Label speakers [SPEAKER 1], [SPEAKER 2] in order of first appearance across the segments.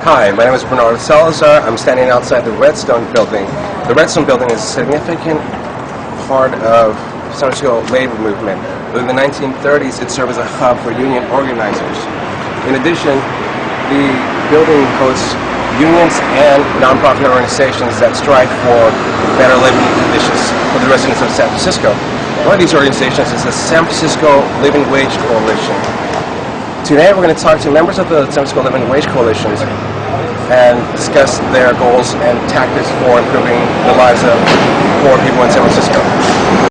[SPEAKER 1] Hi, my name is Bernardo Salazar. I'm standing outside the Redstone Building. The Redstone Building is a significant part of San Francisco labor movement. In the 1930s, it served as a hub for union organizers. In addition, the building hosts unions and nonprofit organizations that strive for better living conditions for the residents of San Francisco. One of these organizations is the San Francisco Living Wage Coalition. Today we're going to talk to members of the San Francisco Living Wage Coalition and discuss their goals and tactics for improving the lives of poor people in San Francisco.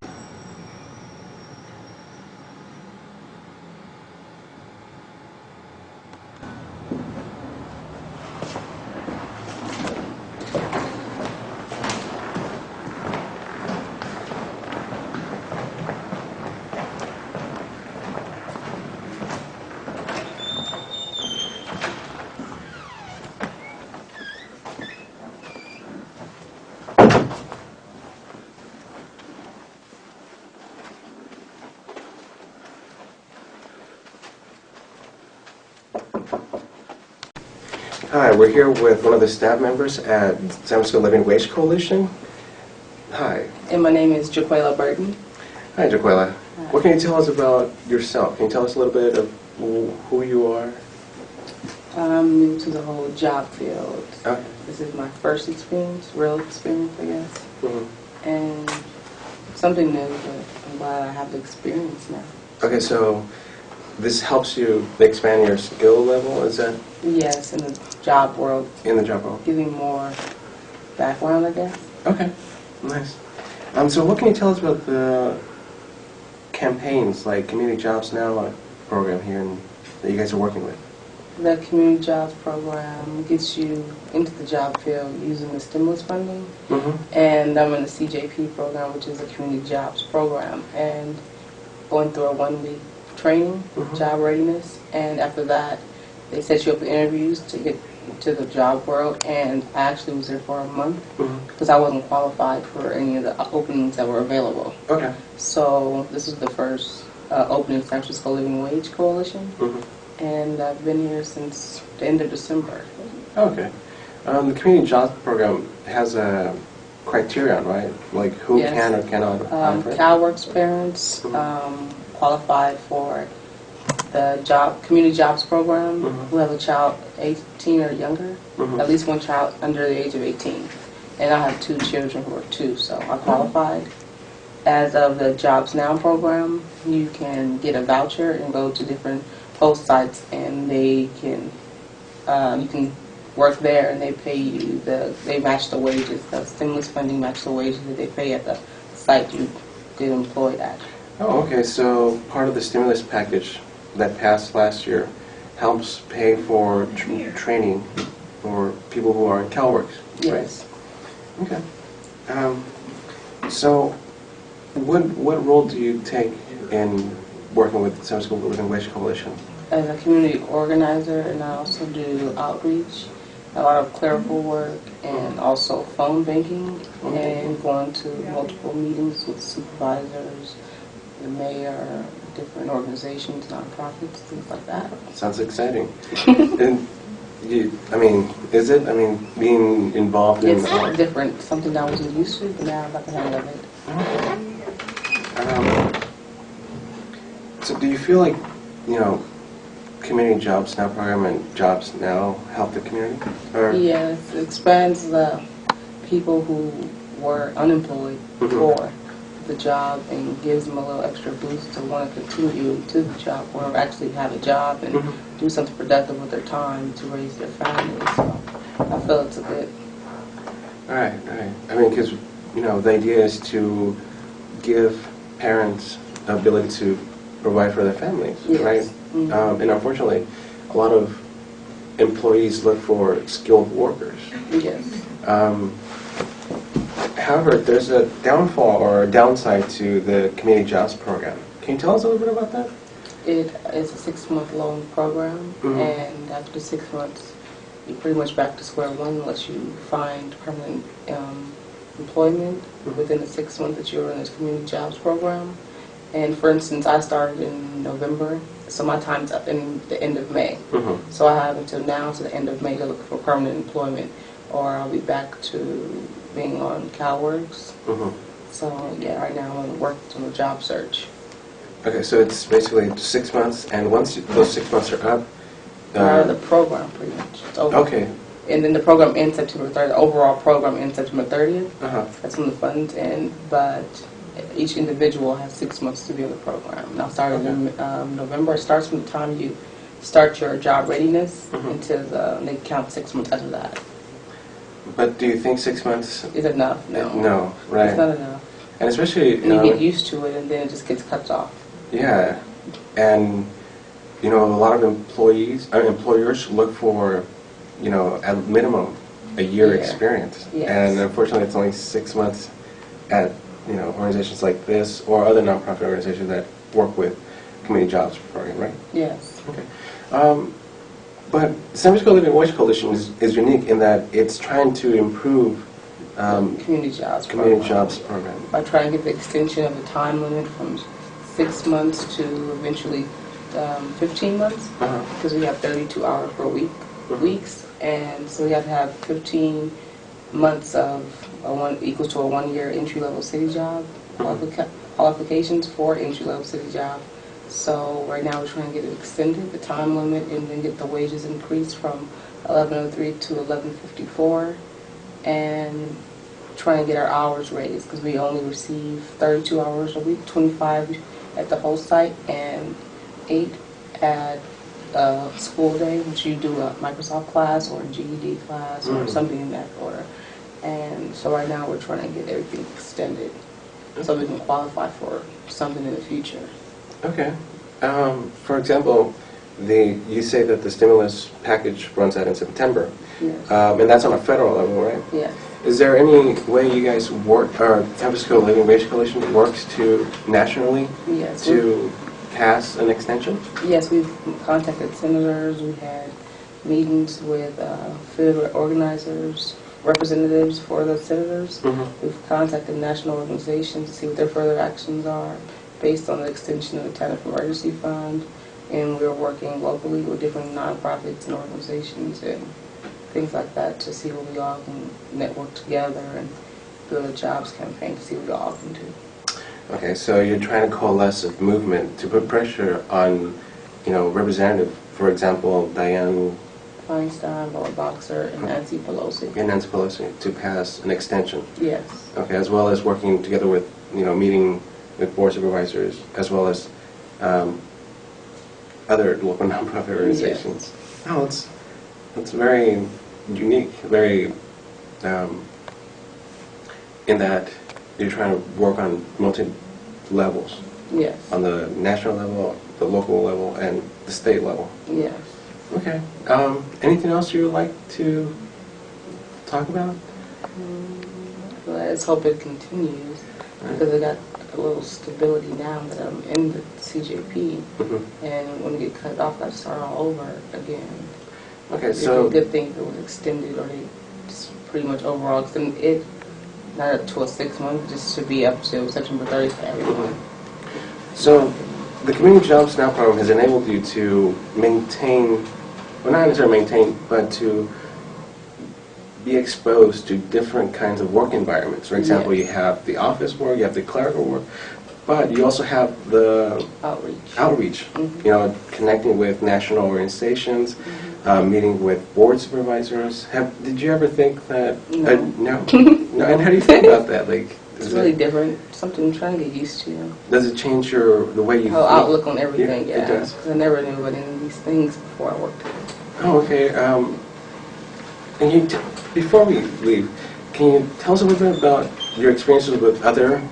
[SPEAKER 1] Hi, we're here with one of the staff members at San Francisco Living Wage Coalition. Hi.
[SPEAKER 2] And my name is Jaquayla Burton.
[SPEAKER 1] Hi, Jaquayla. What can you tell us about yourself? Can you tell us a little bit of who you are?
[SPEAKER 2] I'm new to the whole job field.
[SPEAKER 1] Okay.
[SPEAKER 2] This is my first experience, real experience, I guess.
[SPEAKER 1] Mm-hmm.
[SPEAKER 2] And something new, but I'm glad I have the experience now.
[SPEAKER 1] Okay, so this helps you expand your skill level, is that?
[SPEAKER 2] Yes, in the job world.
[SPEAKER 1] In the job world.
[SPEAKER 2] Giving more background, I guess.
[SPEAKER 1] Okay, nice. So what can you tell us about the campaigns, like Community Jobs Now program here that you guys are working with?
[SPEAKER 2] The Community Jobs program gets you into the job field using the stimulus funding.
[SPEAKER 1] Mm-hmm.
[SPEAKER 2] And I'm in the CJP program, which is a community jobs program, and going through a 1-week training,
[SPEAKER 1] mm-hmm.
[SPEAKER 2] job readiness, and after that they set you up for interviews to get to the job world. And I actually was there for a month
[SPEAKER 1] mm-hmm.
[SPEAKER 2] because I wasn't qualified for any of the openings that were available.
[SPEAKER 1] Okay.
[SPEAKER 2] So this is the first opening San Francisco Living Wage Coalition,
[SPEAKER 1] mm-hmm.
[SPEAKER 2] and I've been here since the end of December.
[SPEAKER 1] Okay. The Community Jobs program has a criterion, right? Like who
[SPEAKER 2] Yes.
[SPEAKER 1] can or cannot apply for it?
[SPEAKER 2] CalWorks parents qualify for the community jobs program
[SPEAKER 1] mm-hmm.
[SPEAKER 2] who have a child 18 or younger,
[SPEAKER 1] mm-hmm.
[SPEAKER 2] at least one child under the age of 18. And I have 2 children who are 2, so I qualified. As of the Jobs Now program, you can get a voucher and go to different post sites, and they can you can work there, and they pay you they match the wages. The stimulus funding match the wages that they pay at the site you get employed at.
[SPEAKER 1] Oh, okay. So part of the stimulus package that passed last year helps pay for training for people who are in CalWorks.
[SPEAKER 2] Yes.
[SPEAKER 1] Right? Okay. So what role do you take in working with the San Francisco Living Wage Coalition?
[SPEAKER 2] As a community organizer, and I also do outreach, a lot of clerical work, and also phone banking, and going to multiple meetings with supervisors, the mayor, different organizations, nonprofits, things like that.
[SPEAKER 1] Sounds exciting. And is it? Being involved in...
[SPEAKER 2] It's different, something I wasn't used to, but now I'm at the hang of it.
[SPEAKER 1] So do you feel like, Community Jobs Now program and Jobs Now help the community? Or?
[SPEAKER 2] Yes, it expands the people who were unemployed before the job and gives them a little extra boost to want to continue to the job or actually have a job and do something productive with their time to raise their family. So I feel it's a good.
[SPEAKER 1] Right. Because, the idea is to give parents the ability to provide for their families,
[SPEAKER 2] yes.
[SPEAKER 1] right?
[SPEAKER 2] Mm-hmm.
[SPEAKER 1] And unfortunately, a lot of employees look for skilled workers.
[SPEAKER 2] Yes.
[SPEAKER 1] However, there's a downfall or a downside to the Community Jobs program. Can you tell us a little bit about that?
[SPEAKER 2] It is a 6-month loan program, and after 6 months, you're pretty much back to square one unless you find permanent employment within the 6 months that you're in this community jobs program. And for instance, I started in November, So my time's up in the end of May.
[SPEAKER 1] Mm-hmm.
[SPEAKER 2] So I have until now to the end of May to look for permanent employment, or I'll be back to being on CalWorks.
[SPEAKER 1] Mm-hmm.
[SPEAKER 2] So yeah, right now I'm working on a job search.
[SPEAKER 1] Okay, so it's basically 6 months, and once those 6 months are up,
[SPEAKER 2] The program pretty much. It's over.
[SPEAKER 1] okay.
[SPEAKER 2] And then the program ends September 30th. The overall program ends September 30th.
[SPEAKER 1] Uh-huh.
[SPEAKER 2] That's when the funds end. But each individual has 6 months to be in the program. Now, starting in November, it starts from the time you start your job readiness until they count 6 months after that.
[SPEAKER 1] But do you think 6 months
[SPEAKER 2] Is enough? No.
[SPEAKER 1] No, right.
[SPEAKER 2] It's not enough.
[SPEAKER 1] And especially,
[SPEAKER 2] And you get used to it, and then it just gets cut off.
[SPEAKER 1] yeah, and you know, a lot of employers look for, you know, at minimum a year
[SPEAKER 2] Yeah.
[SPEAKER 1] experience,
[SPEAKER 2] Yes.
[SPEAKER 1] and unfortunately, it's only 6 months at, you know, organizations like this or other nonprofit organizations that work with community jobs program, right?
[SPEAKER 2] Yes.
[SPEAKER 1] Okay. But San Francisco Living Wage Coalition is unique in that it's trying to improve
[SPEAKER 2] Community jobs
[SPEAKER 1] community
[SPEAKER 2] program.
[SPEAKER 1] jobs program.
[SPEAKER 2] By trying to get the extension of the time limit from 6 months to eventually 15 months,
[SPEAKER 1] Uh-huh.
[SPEAKER 2] because we have 32 hours per weeks, and so we have to have 15 months of equals to a 1-year entry-level city job qualifications for entry-level city job. So right now we're trying to get it extended, the time limit, and then get the wages increased from 11.03 to 11.54, and try and get our hours raised, because we only receive 32 hours a week, 25 at the whole site and 8 at school day, which you do a Microsoft class or a GED class or something in that order. And so right now we're trying to get everything extended so we can qualify for something in the future.
[SPEAKER 1] Okay. For example, you say that the stimulus package runs out in September,
[SPEAKER 2] Yes.
[SPEAKER 1] and that's on a federal level, right?
[SPEAKER 2] Yes.
[SPEAKER 1] Is there any way you guys work, or San Francisco Living Wage Coalition works to nationally
[SPEAKER 2] Yes.
[SPEAKER 1] to pass an extension?
[SPEAKER 2] Yes, we've contacted senators. We had meetings with field organizers, representatives for the senators. We've contacted national organizations to see what their further actions are based on the extension of the TANF emergency fund. And we're working locally with different nonprofits and organizations and things like that to see what we all can network together and build a jobs campaign to see what we all can do.
[SPEAKER 1] Okay, so you're trying to coalesce a movement to put pressure on, you know, representative, for example, Diane
[SPEAKER 2] Feinstein, Laura Boxer, and Nancy Pelosi.
[SPEAKER 1] and Nancy Pelosi to pass an extension.
[SPEAKER 2] Yes.
[SPEAKER 1] Okay, as well as working together with, you know, meeting with board supervisors, as well as other local nonprofit organizations.
[SPEAKER 2] Yes.
[SPEAKER 1] Oh, that's very unique, very in that you're trying to work on multi-levels,
[SPEAKER 2] Yes.
[SPEAKER 1] on the national level, the local level, and the state level.
[SPEAKER 2] Yes.
[SPEAKER 1] Okay. Anything else you would like to talk about?
[SPEAKER 2] Let's hope it continues, because I got a little stability now that I'm in the CJP, and when it get cut off, I have to start all over again.
[SPEAKER 1] Okay,
[SPEAKER 2] It'd
[SPEAKER 1] so
[SPEAKER 2] be a good thing if it was extended, or they just pretty much overall extend it, not up to a 6 month, just to be up to September 30th for everyone.
[SPEAKER 1] So the Community Jobs Now program has enabled you to maintain, well, not necessarily maintain, but to be exposed to different kinds of work environments. For example,
[SPEAKER 2] Yes.
[SPEAKER 1] you have the office work, you have the clerical work, but you also have the outreach. You know, connecting with national organizations, meeting with board supervisors. Did you ever think that?
[SPEAKER 2] No.
[SPEAKER 1] No. No. And how do you feel about that? Like,
[SPEAKER 2] It's really different, something I'm trying to get used to.
[SPEAKER 1] does it change the way you
[SPEAKER 2] Whole
[SPEAKER 1] think?
[SPEAKER 2] outlook on everything,
[SPEAKER 1] Yeah, it does.
[SPEAKER 2] 'Cause I never knew about any of these things before I worked here.
[SPEAKER 1] Oh, okay. And before we leave, can you tell us a little bit about your experiences with other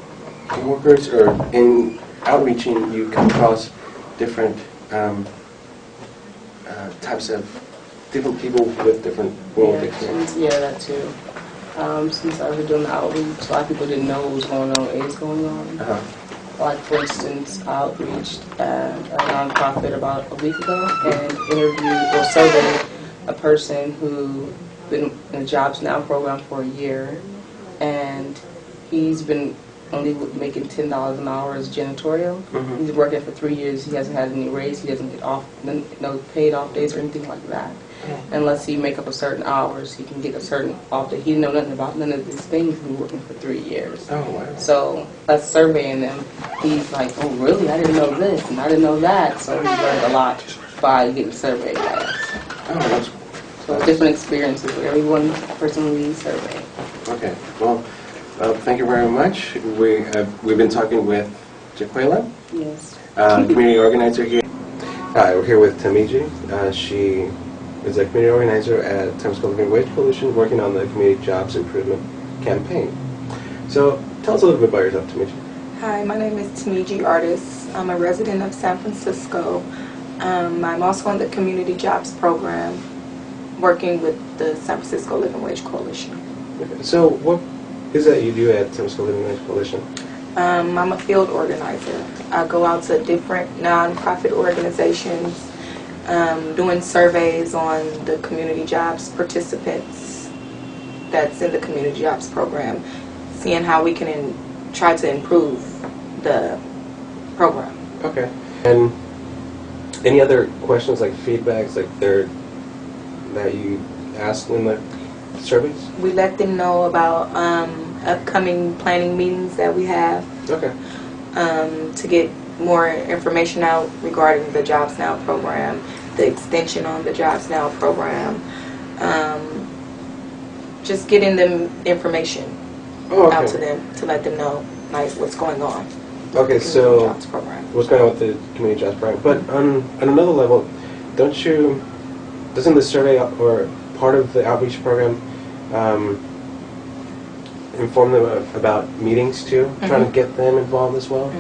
[SPEAKER 1] workers, or in outreaching you come across different types of different people with different world experience?
[SPEAKER 2] Yeah, that too. Since I was doing the outreach, a lot of people didn't know what was going on, what is going on. Like, for instance, I outreached at a nonprofit about a week ago and interviewed or surveyed a person who been in the Jobs Now program for a year, and he's been only making $10 an hour as janitorial. He's working for 3 years. He hasn't had any raise. He doesn't get off, no paid off days or anything like that. Unless he make up a certain hours, he can get a certain off day. He didn't know nothing about none of these things. He's been working for 3 years.
[SPEAKER 1] Oh, wow.
[SPEAKER 2] So us surveying them, he's like, oh really? I didn't know this and I didn't know that. So he learned a lot by getting surveyed by us.
[SPEAKER 1] Oh, that's
[SPEAKER 2] So different experiences with every one person we survey.
[SPEAKER 1] okay. Well, thank you very much. We've been talking with Jaquayla,
[SPEAKER 2] Yes.
[SPEAKER 1] community organizer here. Hi, we're here with Tamiji. She is a community organizer at San Francisco Living Wage Coalition, working on the community jobs improvement campaign. So, tell us a little bit about yourself, Tamiji.
[SPEAKER 3] Hi, my name is Tamiji Artis. I'm a resident of San Francisco. I'm also on the Community Jobs Program, working with the San Francisco Living Wage Coalition.
[SPEAKER 1] Okay. So, what is that you do at San Francisco Living Wage Coalition?
[SPEAKER 3] I'm a field organizer. I go out to different nonprofit organizations, doing surveys on the community jobs participants that's in the Community Jobs Program, seeing how we can try to improve the program.
[SPEAKER 1] Okay. And any other questions, like feedbacks, like that you asked in the surveys?
[SPEAKER 3] We let them know about upcoming planning meetings that we have,
[SPEAKER 1] Okay.
[SPEAKER 3] to get more information out regarding the Jobs Now program, the extension on the Jobs Now program, just getting them information out to them to let them know like what's going on.
[SPEAKER 1] Okay, so
[SPEAKER 3] Jobs program.
[SPEAKER 1] what's going on with the community jobs program? But on another level, doesn't the survey or part of the outreach program inform them about meetings too, trying to get them involved as well?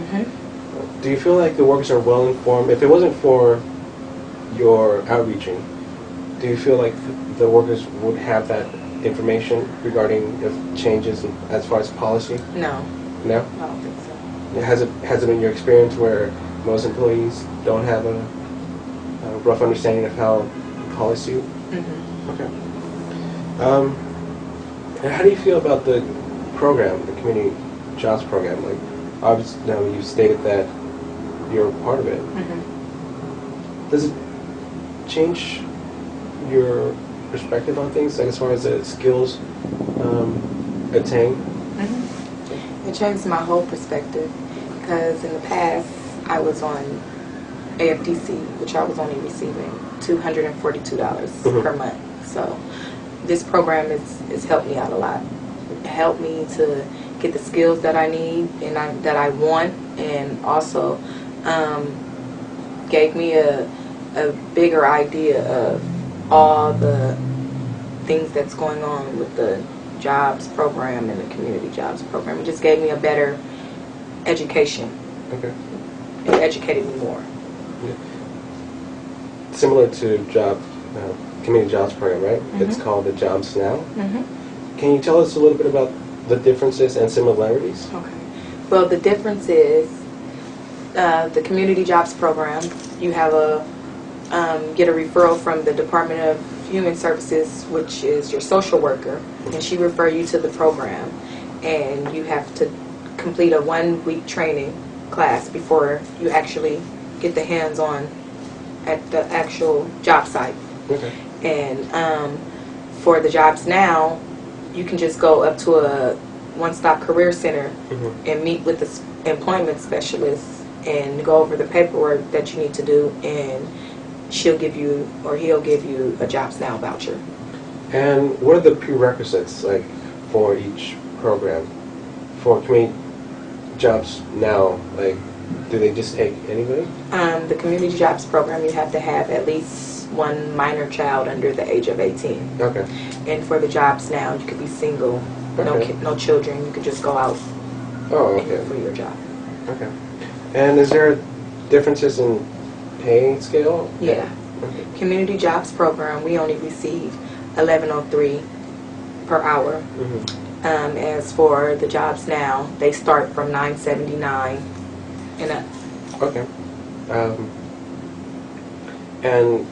[SPEAKER 1] Do you feel like the workers are well informed? If it wasn't for your outreaching, do you feel like the workers would have that information regarding changes as far as policy?
[SPEAKER 3] No.
[SPEAKER 1] No?
[SPEAKER 3] I don't think so.
[SPEAKER 1] Has it been your experience where most employees don't have a rough understanding of how policy? Okay. And how do you feel about the program, the community jobs program? Like, obviously, now you stated that you're part of it. Does it change your perspective on things, like as far as the skills attained?
[SPEAKER 3] It changed my whole perspective because in the past I was on AFDC, which I was only receiving $242 per month. So this program has helped me out a lot. It helped me to get the skills that I need and that I want, and also gave me a bigger idea of all the things that's going on with the jobs program and the community jobs program. It just gave me a better education.
[SPEAKER 1] Okay.
[SPEAKER 3] It educated me more.
[SPEAKER 1] Yeah. Similar to community jobs program, right? It's called the Jobs Now. Can you tell us a little bit about the differences and similarities?
[SPEAKER 3] Okay. Well, the difference is the community jobs program. You have get a referral from the Department of Human Services, which is your social worker, and she refer you to the program, and you have to complete a 1-week training class before you actually get the hands-on at the actual job site.
[SPEAKER 1] Okay.
[SPEAKER 3] And for the Jobs Now, you can just go up to a one-stop career center and meet with the employment specialist and go over the paperwork that you need to do, and she'll give you or he'll give you a Jobs Now voucher.
[SPEAKER 1] And what are the prerequisites like for each program? For community jobs now, like, do they just take anybody?
[SPEAKER 3] The community jobs program, you have to have at least one minor child under the age of 18.
[SPEAKER 1] Okay.
[SPEAKER 3] And for the Jobs Now, you could be single, no children. You could just go out and look for your job.
[SPEAKER 1] Okay. And is there differences in pay scale?
[SPEAKER 3] Yeah.
[SPEAKER 1] Okay.
[SPEAKER 3] Community jobs program, we only receive $11.03 per hour. As for the Jobs Now, they start from $9.79 and up.
[SPEAKER 1] Okay. And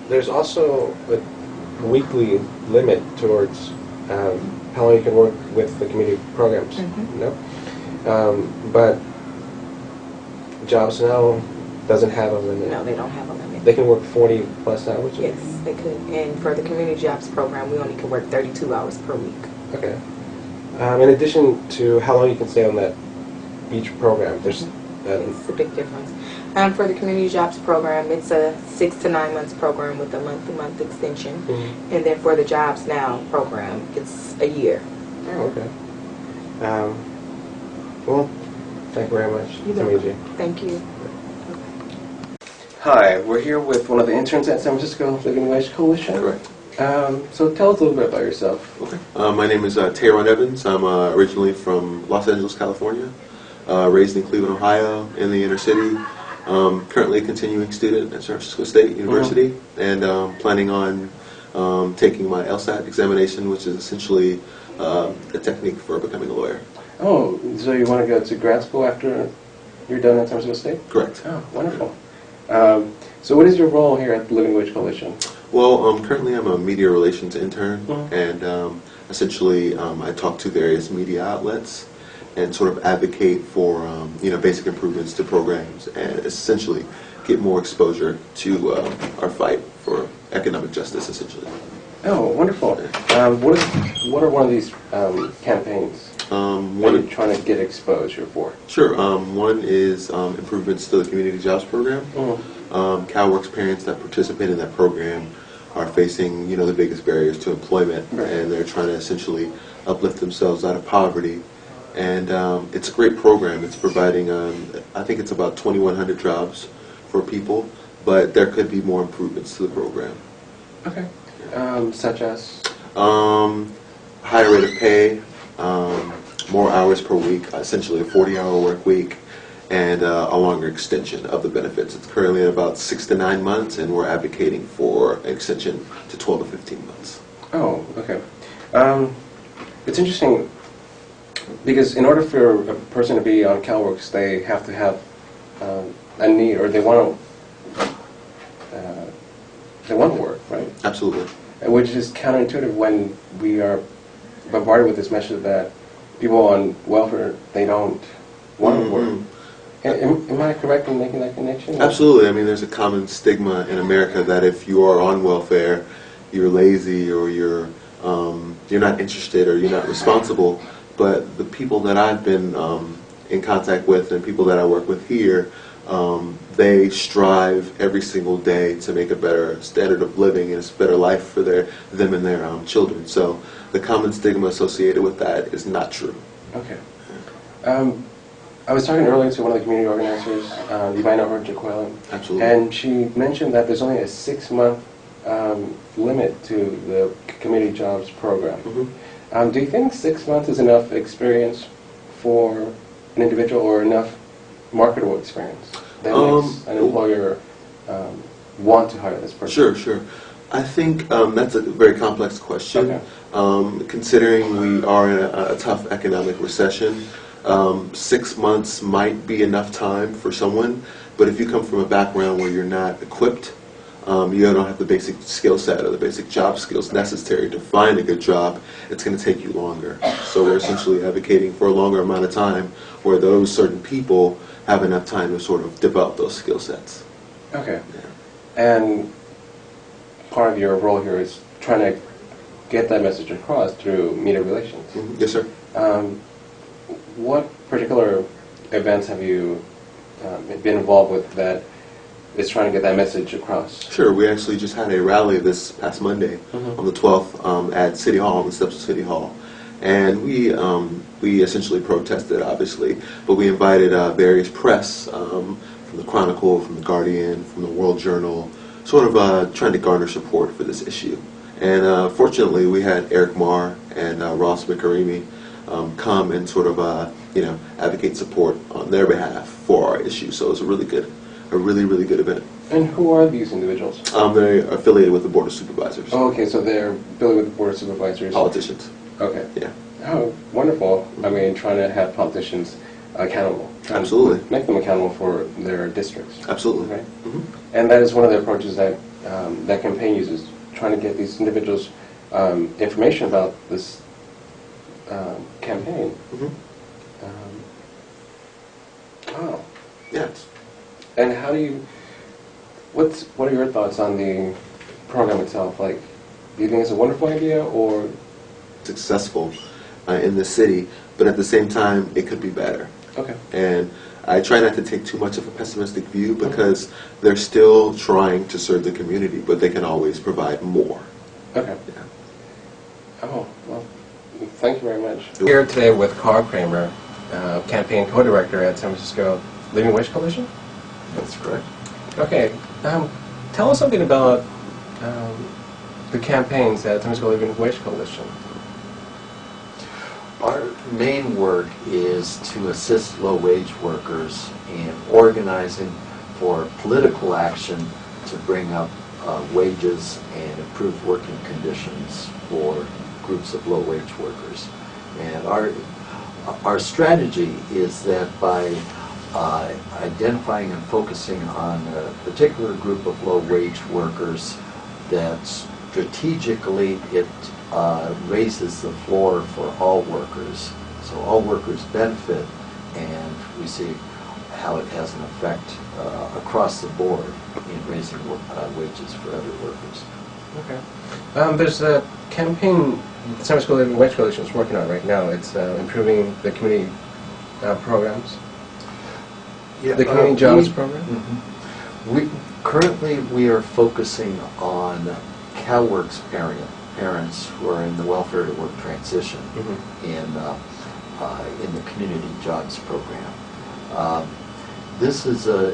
[SPEAKER 1] there's also a weekly limit towards how long you can work with the community programs? No? But Jobs Now doesn't have a limit.
[SPEAKER 3] No, they don't have a limit.
[SPEAKER 1] They can work 40 plus hours?
[SPEAKER 3] Yes, they could. And for the community jobs program, we only can work 32 hours per week.
[SPEAKER 1] Okay. In addition to how long you can stay on that each program, there's
[SPEAKER 3] It's a big difference. For the community jobs program, it's a 6 to 9 months program with a month-to-month extension. And then for the Jobs Now program, it's a year.
[SPEAKER 1] Oh, okay. Well, thank you very much.
[SPEAKER 3] Thank you.
[SPEAKER 1] Hi, we're here with one of the interns at San Francisco Living Wage Coalition.
[SPEAKER 4] Correct.
[SPEAKER 1] So tell us a little bit about yourself.
[SPEAKER 4] Okay. My name is Taron Evans. I'm originally from Los Angeles, California. Raised in Cleveland, Ohio, in the inner city. Currently a continuing student at San Francisco State University, and planning on taking my LSAT examination, which is essentially a technique for becoming a lawyer.
[SPEAKER 1] Oh, so you want to go to grad school after you're done at San Francisco State?
[SPEAKER 4] Correct.
[SPEAKER 1] Oh, wonderful. So what is your role here at the Living Wage Coalition?
[SPEAKER 4] Well, currently I'm a media relations intern, and essentially I talk to various media outlets and sort of advocate for basic improvements to programs and essentially get more exposure to our fight for economic justice, essentially.
[SPEAKER 1] Oh, wonderful. What are one of these campaigns that you're trying to get exposure for?
[SPEAKER 4] Sure. One is improvements to the community jobs program. CalWorks parents that participate in that program are facing the biggest barriers to employment, and they're trying to essentially uplift themselves out of poverty. And it's a great program. It's providing, I think it's about 2,100 jobs for people, but there could be more improvements to the program.
[SPEAKER 1] Okay. Such as?
[SPEAKER 4] Higher rate of pay, more hours per week, essentially a 40-hour work week, and a longer extension of the benefits. It's currently at about 6 to 9 months, and we're advocating for an extension to 12 to 15 months.
[SPEAKER 1] Oh, okay. It's interesting because in order for a person to be on CalWorks, they have to have a need, or they want to work, right?
[SPEAKER 4] Absolutely.
[SPEAKER 1] Which is counterintuitive when we are bombarded with this message that people on welfare, they don't want to work. Am I correct in making that connection?
[SPEAKER 4] Absolutely. I mean, there's a common stigma in America that if you are on welfare, you're lazy, or you're not interested, or you're not responsible. But the people that I've been in contact with and people that I work with here, they strive every single day to make a better standard of living and a better life for them and their children. So the common stigma associated with that is not true.
[SPEAKER 1] Okay. I was talking earlier to one of the community organizers. You might know her, Jaquayla.
[SPEAKER 4] Absolutely.
[SPEAKER 1] And she mentioned that there's only a 6-month limit to the community jobs program. Do you think 6 months is enough experience for an individual, or enough marketable experience that makes an employer want to hire this person?
[SPEAKER 4] Sure. I think that's a very complex question. Okay. Considering we are in a tough economic recession, 6 months might be enough time for someone, but if you come from a background where you're not equipped, you don't have the basic skill set or the basic job skills necessary to find a good job, it's going to take you longer. So we're essentially advocating for a longer amount of time where those certain people have enough time to sort of develop those skill sets.
[SPEAKER 1] Okay. Yeah. And part of your role here is trying to get that message across through media relations.
[SPEAKER 4] Yes, sir.
[SPEAKER 1] What particular events have you been involved with that is trying to get that message across?
[SPEAKER 4] Sure. We actually just had a rally this past Monday on the 12th at City Hall, on the steps of City Hall. And we essentially protested, obviously, but we invited various press from the Chronicle, from the Guardian, from the World Journal, sort of trying to garner support for this issue. And fortunately, we had Eric Marr and Ross McCarimi come and sort of advocate support on their behalf for our issue. So it was a really good event.
[SPEAKER 1] And who are these individuals?
[SPEAKER 4] They're affiliated with the Board of Supervisors.
[SPEAKER 1] Oh, okay, so they're affiliated with the Board of Supervisors.
[SPEAKER 4] Politicians.
[SPEAKER 1] Okay.
[SPEAKER 4] Yeah.
[SPEAKER 1] Oh, wonderful. I mean, trying to have politicians accountable.
[SPEAKER 4] Absolutely.
[SPEAKER 1] Make them accountable for their districts.
[SPEAKER 4] Absolutely.
[SPEAKER 1] Right? And that is one of the approaches that that campaign uses, trying to get these individuals information about this campaign.
[SPEAKER 4] Mhm.
[SPEAKER 1] Oh.
[SPEAKER 4] Yes.
[SPEAKER 1] And how do you, what are your thoughts on the program itself? Like, do you think it's a wonderful idea, or?
[SPEAKER 4] Successful in the city, but at the same time, it could be better.
[SPEAKER 1] Okay.
[SPEAKER 4] And I try not to take too much of a pessimistic view because they're still trying to serve the community, but they can always provide more.
[SPEAKER 1] Okay.
[SPEAKER 4] Yeah.
[SPEAKER 1] Oh, well, thank you very much. Here today with Karl Kramer, campaign co-director at San Francisco Living Wage Coalition?
[SPEAKER 4] That's correct.
[SPEAKER 1] Okay. Tell us something about the campaigns at San Francisco Living Wage Coalition.
[SPEAKER 5] Our main work is to assist low-wage workers in organizing for political action to bring up wages and improve working conditions for groups of low-wage workers. And our strategy is that by identifying and focusing on a particular group of low-wage workers, that strategically it raises the floor for all workers. So all workers benefit, and we see how it has an effect across the board in raising wages for other workers.
[SPEAKER 1] Okay. There's a campaign the San Francisco Living Wage Coalition is working on right now. It's improving the community programs.
[SPEAKER 5] Yeah,
[SPEAKER 1] The community jobs program?
[SPEAKER 5] Currently, we are focusing on CalWorks parents who are in the welfare to work transition in the community jobs program. This is a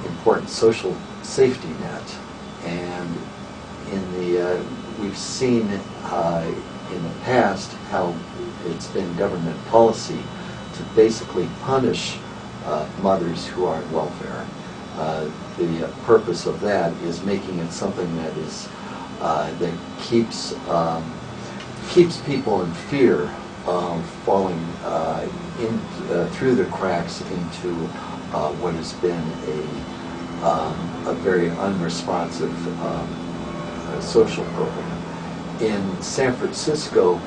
[SPEAKER 5] important social safety net, and we've seen in the past how it's been government policy to basically punish mothers who are on welfare. The purpose of that is making it something that is that keeps people in fear of falling through the cracks into what has been a very unresponsive social program. In San Francisco,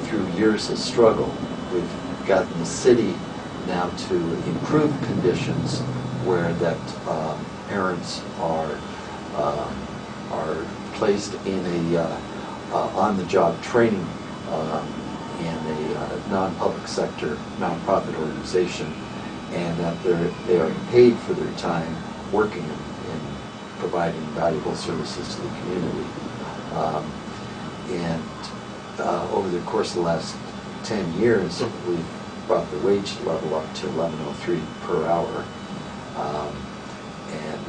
[SPEAKER 5] through years of struggle, we've gotten the city now to improve conditions where that parents are placed in a on-the-job training in a non-public sector nonprofit organization, and that they are paid for their time working in providing valuable services to the community. And over the course of the last 10 years, we've brought the wage level up to $11.03 per hour. And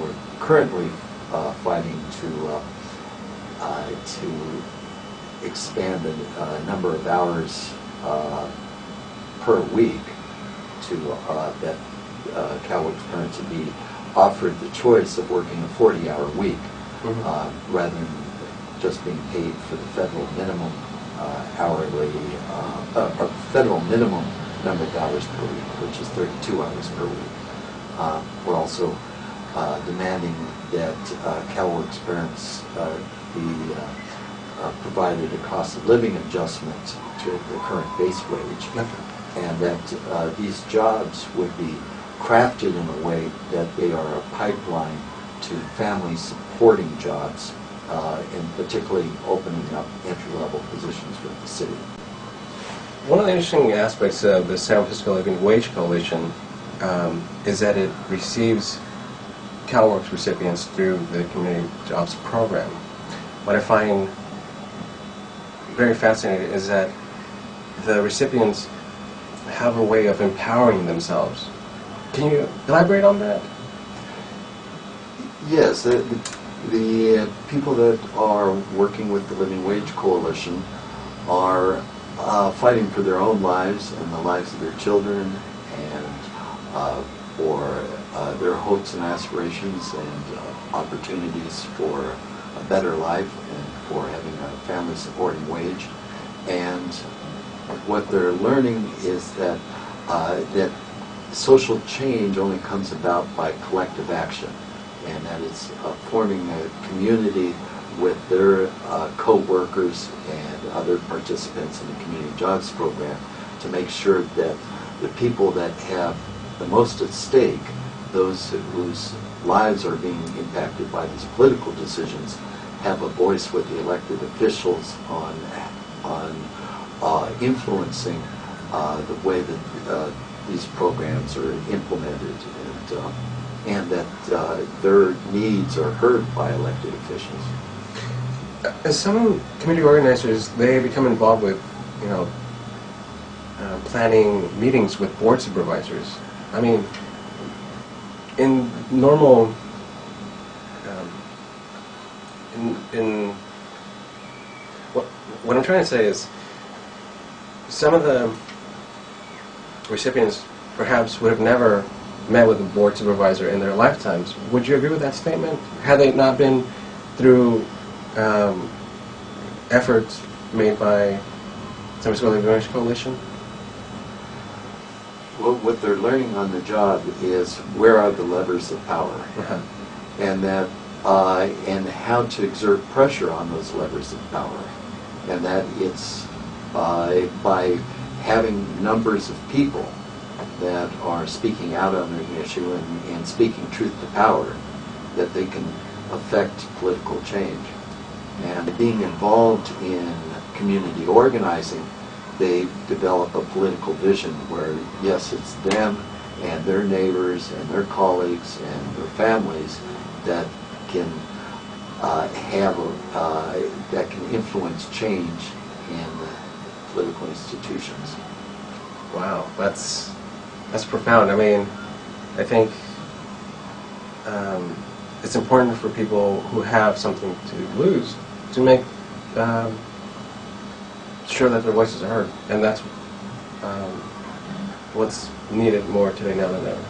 [SPEAKER 5] we're currently fighting to expand the number of hours per week to that CalWorks parents would be offered the choice of working a 40-hour week rather than just being paid for the federal minimum hourly, federal minimum number of hours per week, which is 32 hours per week. We're also demanding that CalWorks parents be provided a cost of living adjustment to the current base wage, and that these jobs would be crafted in a way that they are a pipeline to family supporting jobs, and particularly opening up entry-level positions for the city.
[SPEAKER 1] One of the interesting aspects of the San Francisco Living Wage Coalition is that it receives CalWorks recipients through the Community Jobs Program. What I find very fascinating is that the recipients have a way of empowering themselves. Can you elaborate on that?
[SPEAKER 5] Yes, the people that are working with the Living Wage Coalition are fighting for their own lives and the lives of their children, and for their hopes and aspirations and opportunities for a better life and for having a family supporting wage. And what they're learning is that that social change only comes about by collective action, and that it's forming a community with their co-workers and other participants in the community jobs program to make sure that the people that have the most at stake, those whose lives are being impacted by these political decisions, have a voice with the elected officials on influencing the way that these programs are implemented, and that their needs are heard by elected officials.
[SPEAKER 1] As some community organizers, they become involved with, planning meetings with board supervisors. I mean, in normal, what I'm trying to say is, some of the recipients perhaps would have never met with a board supervisor in their lifetimes. Would you agree with that statement? Had they not been through efforts made by San Francisco Labor Advantage Coalition?
[SPEAKER 5] Well, what they're learning on the job is where are the levers of power, and that and how to exert pressure on those levers of power, and that it's by having numbers of people that are speaking out on an issue and speaking truth to power, that they can affect political change. And being involved in community organizing, they develop a political vision where, yes, it's them and their neighbors and their colleagues and their families that can that can influence change in political institutions.
[SPEAKER 1] Wow, that's profound. I mean, I think it's important for people who have something to lose to make sure that their voices are heard, and that's what's needed more today now than ever.